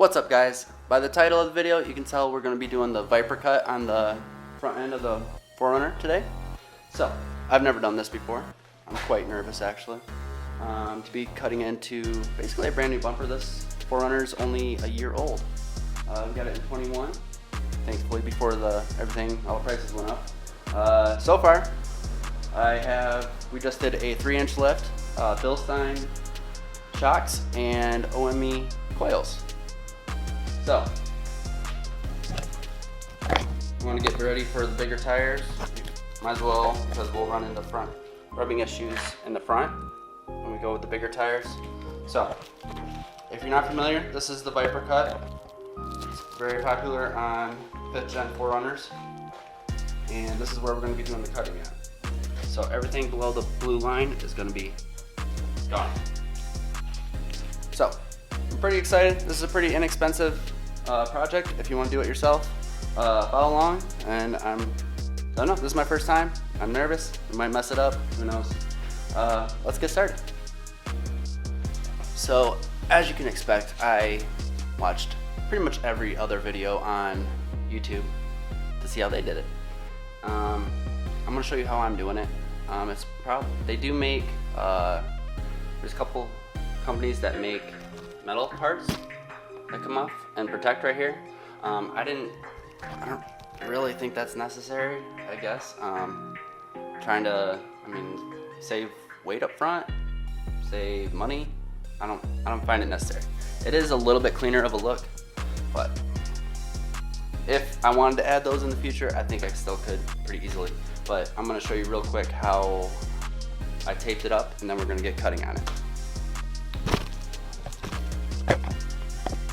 What's up, guys? By the title of the video, you can tell we're going to be doing the Viper cut on the front end of the 4Runner today. So, I've never done this before. I'm quite nervous, actually, to be cutting into basically a brand new bumper. This 4Runner is only a year old. We got it in 21, thankfully, before all the prices went up. So far, we just did a 3-inch lift, Bilstein shocks, and OME coils. So, you want to get ready for the bigger tires. Might as well, because we'll run into front rubbing issues in the front when we go with the bigger tires. So, if you're not familiar, this is the Viper cut. It's very popular on 5th gen 4Runners, and this is where we're going to be doing the cutting at. So everything below the blue line is going to be gone. So, I'm pretty excited. This is a pretty inexpensive project if you want to do it yourself. Follow along, and I don't know, this is my first time. I'm nervous. I might mess it up. Who knows? Let's get started. So, as you can expect, I watched pretty much every other video on YouTube to see how they did it. I'm going to show you how I'm doing it. They do make, there's a couple companies that make metal parts that come off and protect right here. I don't really think that's necessary, I guess. Trying to, save weight up front, save money. I don't find it necessary. It is a little bit cleaner of a look, but if I wanted to add those in the future, I think I still could pretty easily. But I'm gonna show you real quick how I taped it up, and then we're gonna get cutting on it.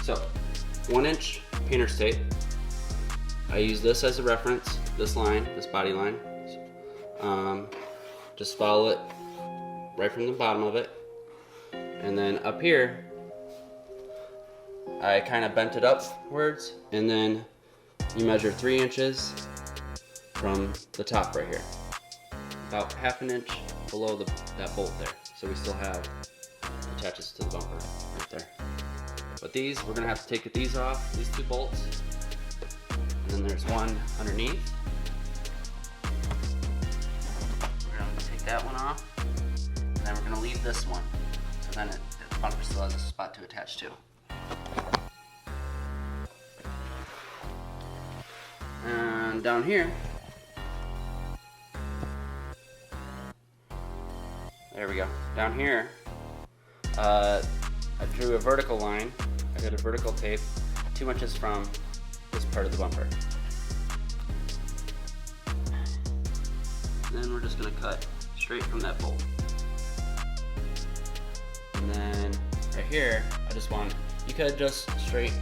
So, 1-inch painter's tape. I use this as a reference, this body line. Just follow it right from the bottom of it. And then up here, I kind of bent it upwards, and then you measure 3 inches from the top right here. About ½ an inch below that bolt there. So we still have attaches to the bumper right there. But these, we're gonna have to take these off, these 2 bolts. And then there's one underneath. We're gonna take that one off. And then we're gonna leave this one. So then the bumper still has a spot to attach to. And down here, there we go. Down here, I drew a vertical line. I did a vertical tape 2 inches from this part of the bumper. And then we're just gonna cut straight from that bolt. And then right here, you could just straight,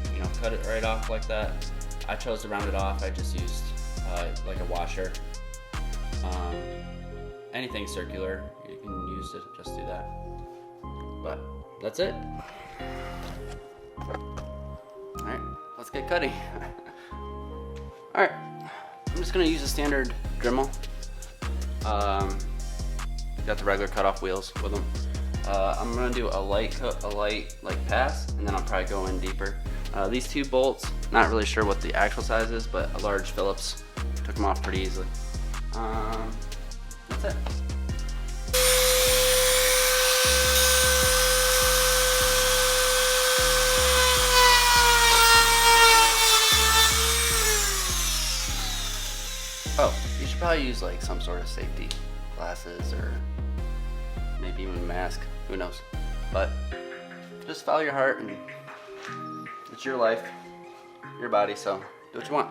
cut it right off like that. I chose to round it off. I just used like a washer. Anything circular, you can use to just do that. But that's it. Alright, let's get cutting. Alright, I'm just going to use a standard Dremel. Got the regular cutoff wheels with them. I'm going to do a light pass, and then I'll probably go in deeper. These 2 bolts, not really sure what the actual size is, but a large Phillips took them off pretty easily. That's it. Oh, you should probably use like some sort of safety glasses or maybe even a mask, who knows. But just follow your heart, and it's your life, your body, so do what you want.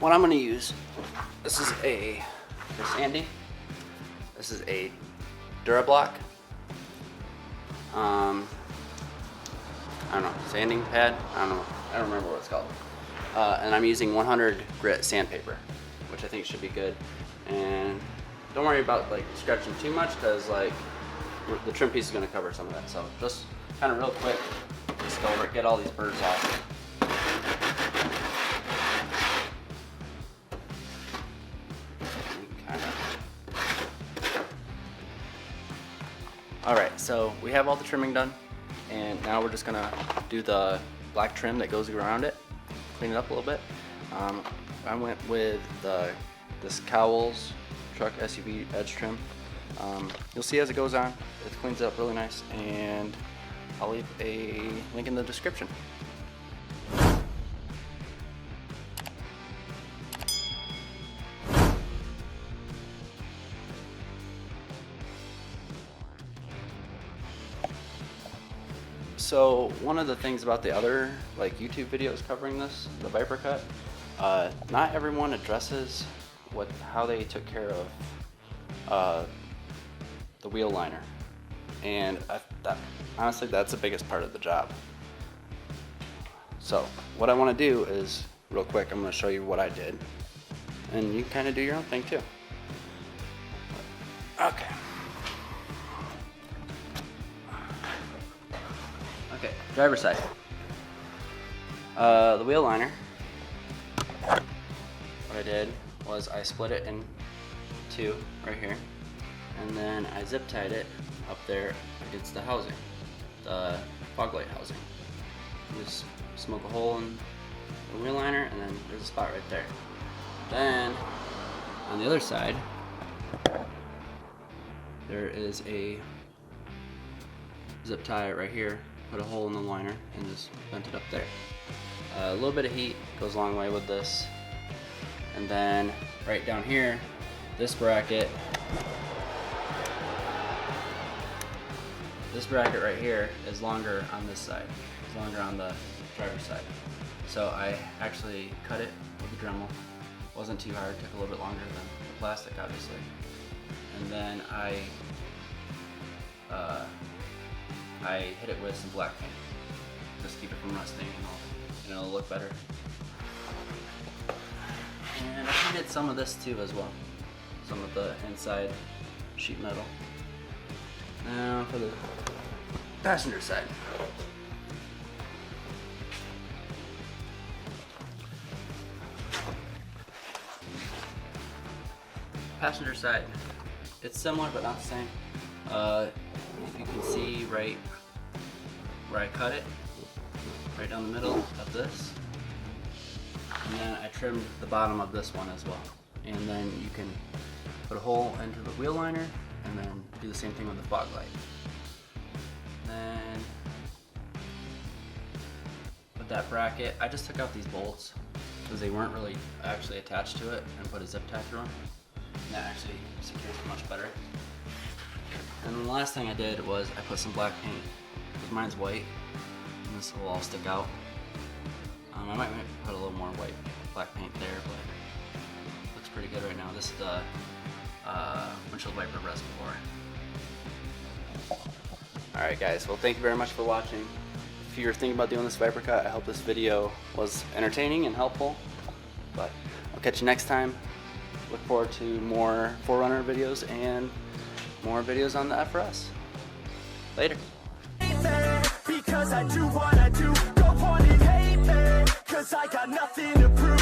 what I'm gonna use, this is for sanding. This is a Durablock. I don't know, sanding pad. I don't remember what it's called. And I'm using 100 grit sandpaper, which I think should be good. And don't worry about like scratching too much, because like the trim piece is going to cover some of that. So just kind of real quick, just go over, get all these burrs off. Alright, so we have all the trimming done, and now we're just gonna do the black trim that goes around it, clean it up a little bit. I went with this Cowles truck SUV edge trim. You'll see as it goes on, it cleans it up really nice, and I'll leave a link in the description. So one of the things about the other like YouTube videos covering this, the Viper cut, not everyone addresses how they took care of the wheel liner, and honestly that's the biggest part of the job. So what I want to do is, real quick, I'm going to show you what I did, and you can kind of do your own thing too. Okay. Okay, driver's side. The wheel liner, what I did was I split it in two right here, and then I zip tied it up there against the housing, the fog light housing. Just smoke a hole in the wheel liner, and then there's a spot right there. Then on the other side, there is a zip tie right here. Put a hole in the liner and just vent it up there. A little bit of heat goes a long way with this. And then right down here, this bracket right here is longer on this side. It's longer on the driver's side. So I actually cut it with a Dremel. Wasn't too hard, took a little bit longer than the plastic obviously. And then I hit it with some black paint, just keep it from rusting, and it'll look better. And I painted some of this too as well, some of the inside sheet metal. Now for the passenger side. Passenger side, it's similar but not the same. If you can see right where I cut it, right down the middle of this, and then I trimmed the bottom of this one as well. And then you can put a hole into the wheel liner and then do the same thing with the fog light. Then with that bracket, I just took out these bolts because they weren't really actually attached to it, and put a zip tie through them. And that actually secures it much better. And then the last thing I did was I put some black paint, because mine's white, and this will all stick out. I might put a little more black paint there, but it looks pretty good right now. This is the windshield wiper reservoir. Alright guys, well thank you very much for watching. If you're thinking about doing this Viper cut, I hope this video was entertaining and helpful. But I'll catch you next time. Look forward to more 4Runner videos and more videos on the FRS. Later. Because I do what I do, go on and hate me, 'cause I got nothing to prove.